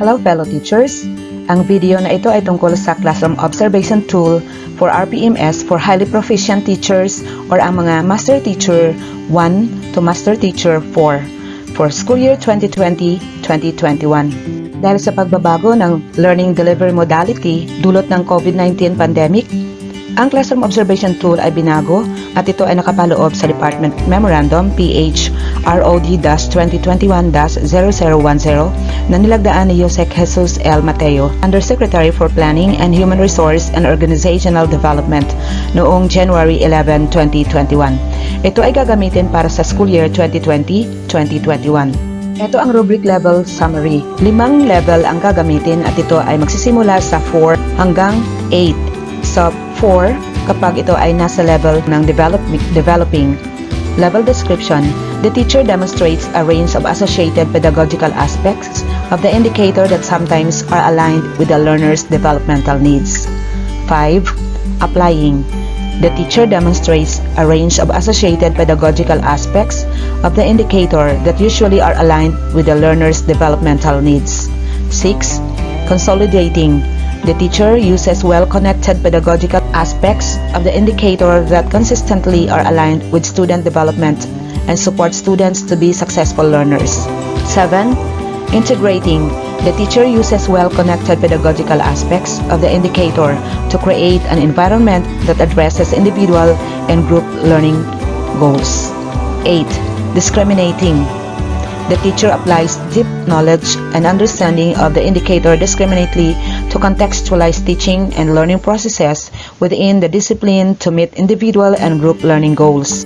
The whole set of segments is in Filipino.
Hello fellow teachers! Ang video na ito ay tungkol sa Classroom Observation Tool for RPMS for highly proficient teachers or ang mga Master Teacher 1 to Master Teacher 4 for school year 2020-2021. Dahil sa pagbabago ng learning delivery modality dulot ng COVID-19 pandemic, ang Classroom Observation Tool ay binago at ito ay nakapaloob sa Department Memorandum PH ROD-2021-0010 na nilagdaan ni Yosek Jesus L. Mateo, Undersecretary for Planning and Human Resource and Organizational Development noong January 11, 2021. Ito ay gagamitin para sa school year 2020-2021. Ito ang rubric level summary. 5 level ang gagamitin at ito ay magsisimula sa 4 hanggang 8. Sa 4, kapag ito ay nasa level ng developing level description, the teacher demonstrates a range of associated pedagogical aspects of the indicator that sometimes are aligned with the learner's developmental needs. 5. Applying. The teacher demonstrates a range of associated pedagogical aspects of the indicator that usually are aligned with the learner's developmental needs. 6. Consolidating. The teacher uses well-connected pedagogical aspects of the indicator that consistently are aligned with student development and support students to be successful learners. 7. Integrating. The teacher uses well-connected pedagogical aspects of the indicator to create an environment that addresses individual and group learning goals. 8. Discriminating. The teacher applies deep knowledge and understanding of the indicator discriminately to contextualize teaching and learning processes within the discipline to meet individual and group learning goals.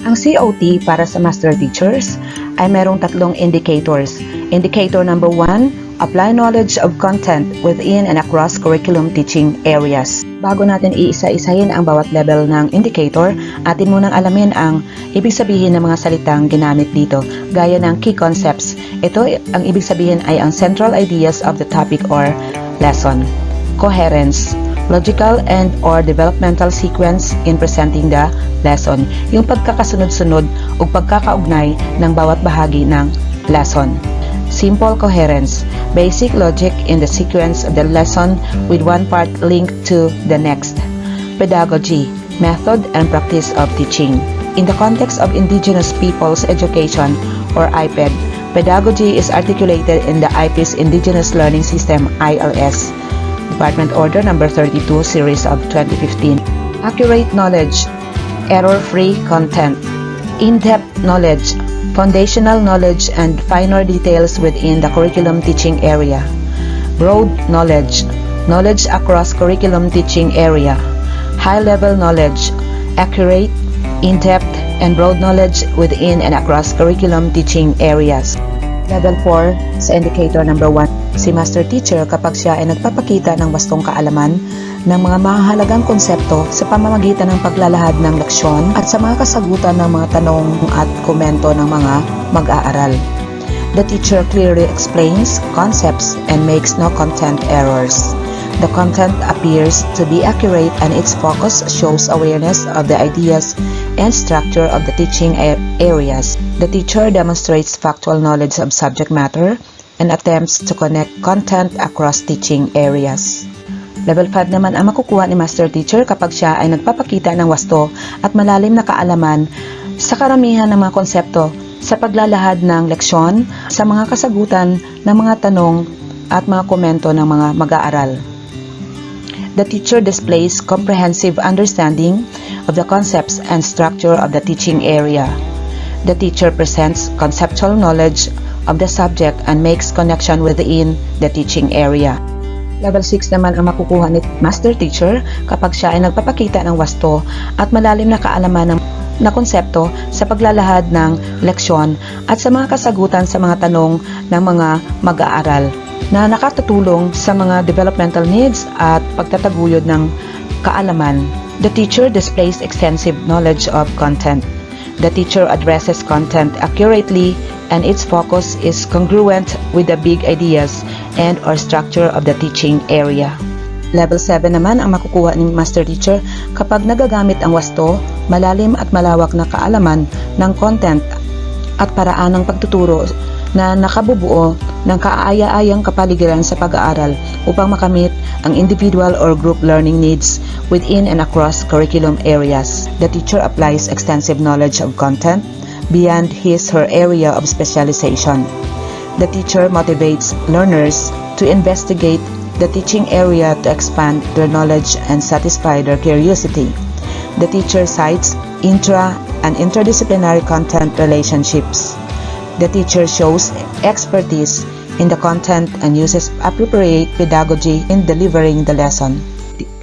Ang COT para sa Master Teachers ay merong 3 indicators. Indicator number 1, apply knowledge of content within and across curriculum teaching areas. Bago natin iisa-isahin ang bawat level ng indicator, atin munang alamin ang ibig sabihin ng mga salitang ginamit dito, gaya ng key concepts. Ito, ang ibig sabihin ay ang central ideas of the topic or lesson. Coherence, logical and or developmental sequence in presenting the lesson. Yung pagkakasunod-sunod o pagkakaugnay ng bawat bahagi ng lesson. Simple coherence, basic logic in the sequence of the lesson with one part linked to the next. Pedagogy, method and practice of teaching. In the context of Indigenous Peoples Education or IPED, pedagogy is articulated in the IPES Indigenous Learning System ILS, Department Order Number 32 Series of 2015. Accurate knowledge, error-free content, in-depth knowledge, foundational knowledge and finer details within the curriculum teaching area. Broad knowledge, knowledge across curriculum teaching area. High-level knowledge, accurate, in-depth, and broad knowledge within and across curriculum teaching areas. Level 4 sa indicator number 1, si Master Teacher kapag siya ay nagpapakita ng wastong kaalaman ng mga mahalagang konsepto sa pamamagitan ng paglalahad ng leksyon at sa mga kasagutan ng mga tanong at komento ng mga mag-aaral. The teacher clearly explains concepts and makes no content errors. The content appears to be accurate and its focus shows awareness of the ideas and structure of the teaching areas. The teacher demonstrates factual knowledge of subject matter and attempts to connect content across teaching areas. Level 5 naman ang makukuha ni Master Teacher kapag siya ay nagpapakita ng wasto at malalim na kaalaman sa karamihan ng mga konsepto sa paglalahad ng leksyon, sa mga kasagutan ng mga tanong at mga komento ng mga mag-aaral. The teacher displays comprehensive understanding of the concepts and structure of the teaching area. The teacher presents conceptual knowledge of the subject and makes connection within the teaching area. Level 6 naman ang makukuha ni Master Teacher kapag siya ay nagpapakita ng wasto at malalim na kaalaman na konsepto sa paglalahad ng leksyon at sa mga kasagutan sa mga tanong ng mga mag-aaral na nakatutulong sa mga developmental needs at pagtataguyod ng kaalaman. The teacher displays extensive knowledge of content. The teacher addresses content accurately and its focus is congruent with the big ideas and or structure of the teaching area. Level 7 naman ang makukuha ng Master Teacher kapag nagagamit ang wasto, malalim at malawak na kaalaman ng content at paraan ng pagtuturo na nakabubuo ng kaaya-ayang kapaligiran sa pag-aaral upang makamit ang individual or group learning needs within and across curriculum areas. The teacher applies extensive knowledge of content beyond his/her area of specialization. The teacher motivates learners to investigate the teaching area to expand their knowledge and satisfy their curiosity. The teacher cites intra- and interdisciplinary content relationships. The teacher shows expertise in the content and uses appropriate pedagogy in delivering the lesson.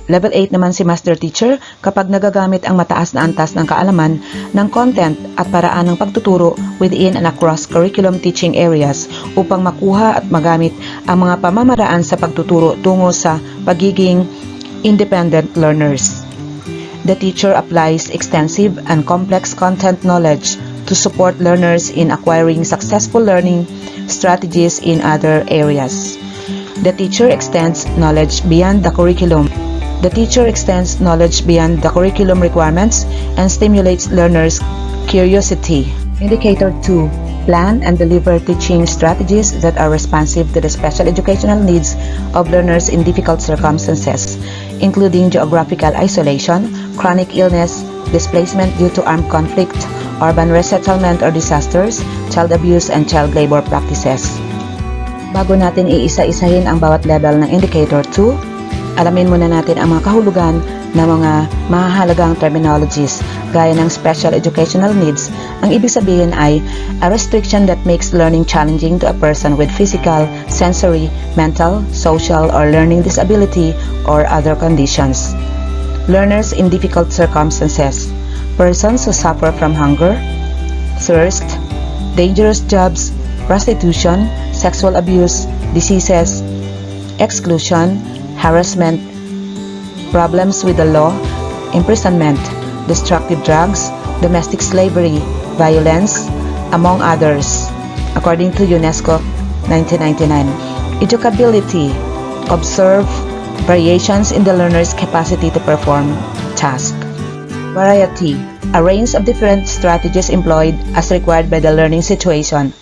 Level 8 naman si Master Teacher kapag nagagamit ang mataas na antas ng kaalaman ng content at paraan ng pagtuturo within and across curriculum teaching areas upang makuha at magamit ang mga pamamaraan sa pagtuturo tungo sa pagiging independent learners. The teacher applies extensive and complex content knowledge to support learners in acquiring successful learning strategies in other areas. The teacher extends knowledge beyond the curriculum. The teacher extends knowledge beyond the curriculum requirements and stimulates learners' curiosity. Indicator 2. Plan and deliver teaching strategies that are responsive to the special educational needs of learners in difficult circumstances, including geographical isolation, chronic illness, displacement due to armed conflict, urban resettlement or disasters, child abuse, and child labor practices. Bago natin iisa-isahin ang bawat level ng Indicator 2, alamin muna natin ang mga kahulugan ng mga mahahalagang terminologies gaya ng special educational needs. Ang ibig sabihin ay a restriction that makes learning challenging to a person with physical, sensory, mental, social, or learning disability or other conditions. Learners in difficult circumstances, persons who suffer from hunger, thirst, dangerous jobs, prostitution, sexual abuse, diseases, exclusion, harassment, problems with the law, imprisonment, destructive drugs, domestic slavery, violence, among others, according to UNESCO 1999. Educability, observe variations in the learner's capacity to perform tasks. Variety, a range of different strategies employed as required by the learning situation.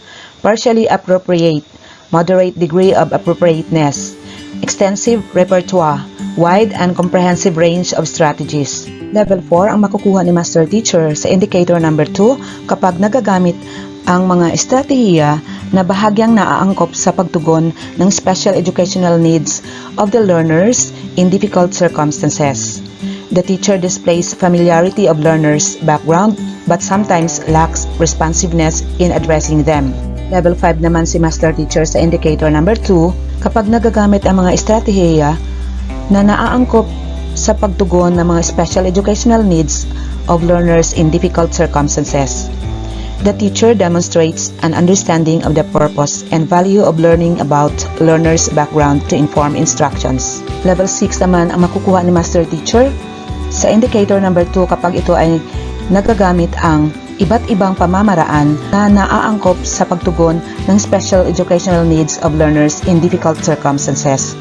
Partially appropriate, moderate degree of appropriateness. Extensive repertoire, wide and comprehensive range of strategies. Level 4 ang makukuha ni Master Teacher sa Indicator number 2 kapag nagagamit ang mga estratehiya na bahagyang naaangkop sa pagtugon ng special educational needs of the learners in difficult circumstances. The teacher displays familiarity of learners' background but sometimes lacks responsiveness in addressing them. Level 5 naman si Master Teacher sa Indicator number 2 kapag nagagamit ang mga estratehiya na naaangkop sa pagtugon ng mga special educational needs of learners in difficult circumstances. The teacher demonstrates an understanding of the purpose and value of learning about learners' background to inform instructions. Level 6 naman ang makukuha ni Master Teacher sa Indicator number 2 kapag ito ay nagagamit ang iba't ibang pamamaraan na naaangkop sa pagtugon ng special educational needs of learners in difficult circumstances.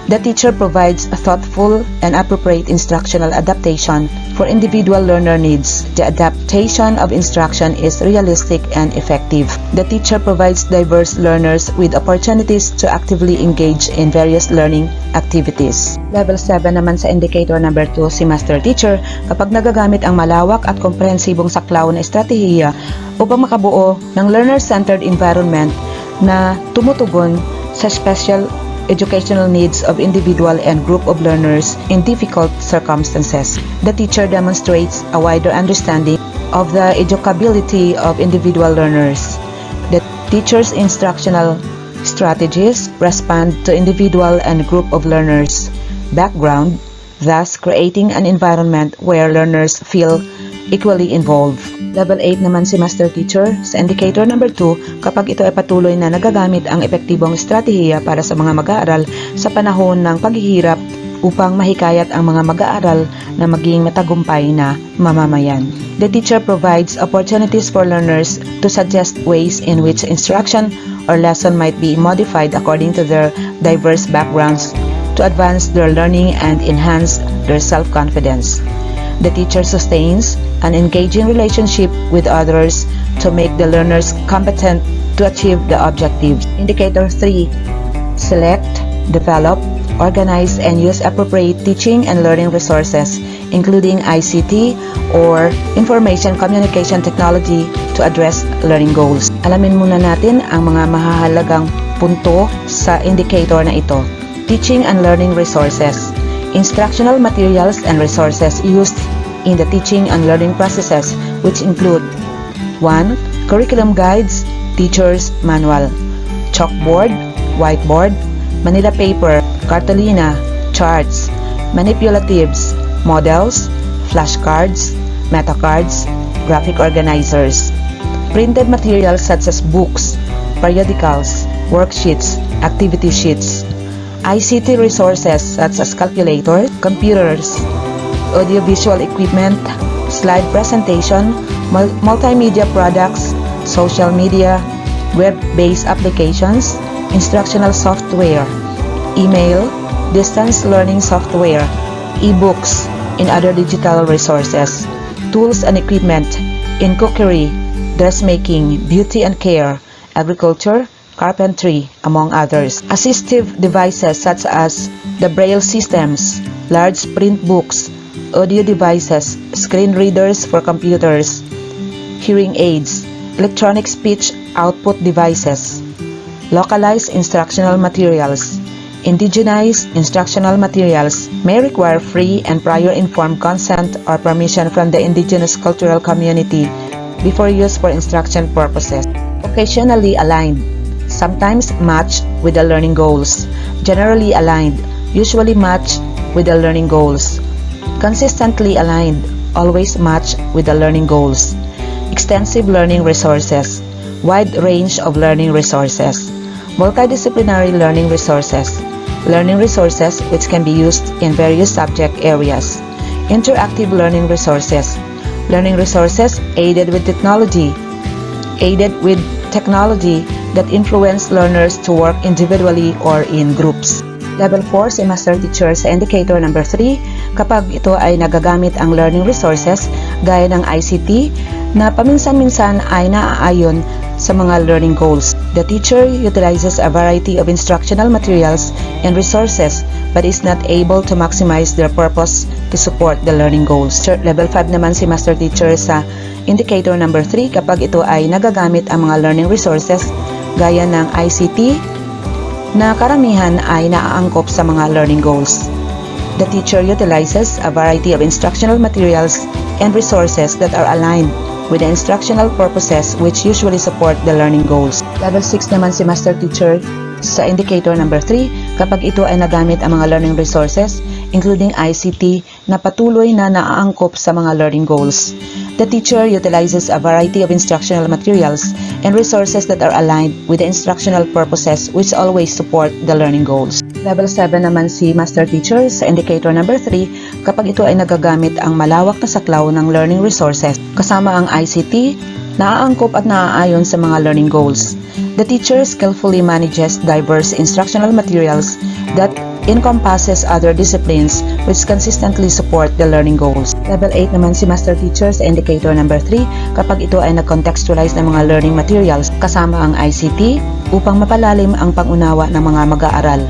The teacher provides a thoughtful and appropriate instructional adaptation for individual learner needs. The adaptation of instruction is realistic and effective. The teacher provides diverse learners with opportunities to actively engage in various learning activities. Level 7 naman sa Indicator number 2 si Master Teacher kapag nagagamit ang malawak at komprehensibong saklaw na estratehiya upang makabuo ng learner-centered environment na tumutugon sa special educational needs of individual and group of learners in difficult circumstances. The teacher demonstrates a wider understanding of the educability of individual learners. The teacher's instructional strategies respond to individual and group of learners' background, thus creating an environment where learners feel equally involved. Level 8 naman si Master Teacher sa Indicator number 2 kapag ito ay patuloy na nagagamit ang epektibong estratehiya para sa mga mag-aaral sa panahon ng paghihirap upang mahikayat ang mga mag-aaral na maging matagumpay na mamamayan. The teacher provides opportunities for learners to suggest ways in which instruction or lesson might be modified according to their diverse backgrounds to advance their learning and enhance their self-confidence. The teacher sustains an engaging relationship with others to make the learners competent to achieve the objectives. Indicator 3. Select, develop, organize, and use appropriate teaching and learning resources, including ICT or Information Communication Technology to address learning goals. Alamin muna natin ang mga mahahalagang punto sa indicator na ito. Teaching and learning resources. Instructional materials and resources used in the teaching and learning processes, which include 1. Curriculum guides, teacher's manual, chalkboard, whiteboard, Manila paper, cartolina, charts, manipulatives, models, flashcards, metacards, graphic organizers. Printed materials such as books, periodicals, worksheets, activity sheets. ICT resources such as calculator, computers, audiovisual equipment, slide presentation, multimedia products, social media, web-based applications, instructional software, email, distance learning software, e-books, and other digital resources, tools and equipment in cookery, dressmaking, beauty and care, agriculture, carpentry, among others. Assistive devices such as the braille systems, large print books, audio devices, screen readers for computers, hearing aids, electronic speech output devices. Localized instructional materials. Indigenized instructional materials may require free and prior informed consent or permission from the indigenous cultural community before use for instruction purposes. Occasionally aligned, sometimes matched with the learning goals. Generally aligned, usually matched with the learning goals. Consistently aligned, always matched with the learning goals. Extensive learning resources. Wide range of learning resources. Multidisciplinary learning resources. Learning resources which can be used in various subject areas. Interactive learning resources. Learning resources aided with technology. Aided with technology that influence learners to work individually or in groups. Level 4 si Master Teacher sa indicator number 3 kapag ito ay nagagamit ang learning resources gaya ng ICT na paminsan-minsan ay naaayon sa mga learning goals. The teacher utilizes a variety of instructional materials and resources but is not able to maximize their purpose to support the learning goals. Level 5 naman si Master Teacher sa indicator number 3 kapag ito ay nagagamit ang mga learning resources gaya ng ICT na karamihan ay naaangkop sa mga learning goals. The teacher utilizes a variety of instructional materials and resources that are aligned with the instructional purposes which usually support the learning goals. Level 6 naman si Master Teacher sa indicator number 3 kapag ito ay nagamit ang mga learning resources including ICT na patuloy na naaangkop sa mga learning goals. The teacher utilizes a variety of instructional materials and resources that are aligned with the instructional purposes which always support the learning goals. Level 7 naman si Master Teacher sa indicator number 3 kapag ito ay nagagamit ang malawak na saklaw ng learning resources kasama ang ICT, naaangkop at naaayon sa mga learning goals. The teacher skillfully manages diverse instructional materials that encompasses other disciplines which consistently support the learning goals. Level 8 naman si Master Teacher sa indicator number 3 kapag ito ay nag-contextualize ng mga learning materials kasama ang ICT upang mapalalim ang pangunawa ng mga mag-aaral.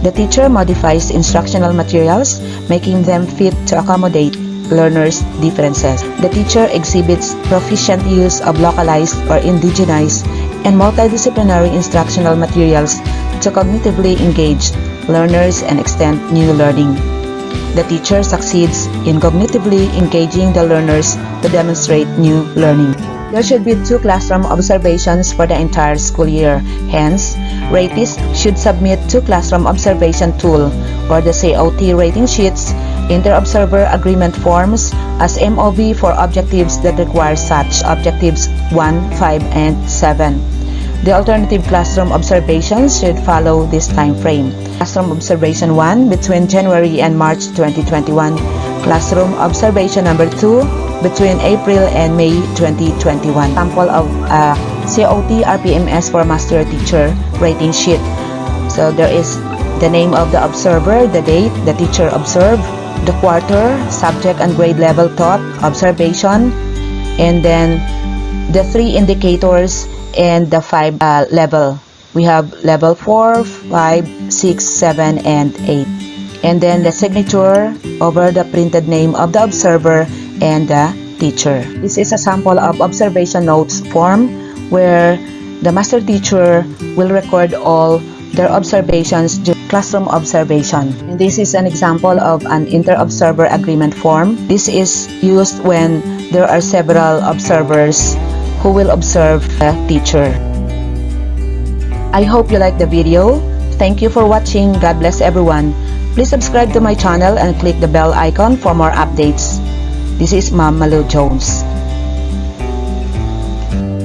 The teacher modifies instructional materials, making them fit to accommodate learners' differences. The teacher exhibits proficient use of localized or indigenized and multidisciplinary instructional materials to cognitively engage learners and extend new learning. The teacher succeeds in cognitively engaging the learners to demonstrate new learning. There should be 2 classroom observations for the entire school year. Hence, ratees should submit 2 classroom observation tool or the COT rating sheets, inter-observer agreement forms as MOV for objectives that require such objectives 1, 5, and 7. The alternative classroom observations should follow this time frame. Classroom observation 1 between January and March 2021. Classroom observation number 2 between April and May 2021. Sample of COT RPMS for Master Teacher rating sheet. So there is the name of the observer, the date, the teacher observed, the quarter, subject and grade level taught, observation, and then the 3 indicators and the 5 level. We have level 4, 5, 6, 7, and 8. And then the signature over the printed name of the observer and the teacher. This is a sample of observation notes form where the master teacher will record all their observations during classroom observation. And this is an example of an inter-observer agreement form. This is used when there are several observers who will observe the teacher. I hope you like the video. Thank you for watching. God bless everyone. Please subscribe to my channel and click the bell icon for more updates. This is Ma'am Malu Jones.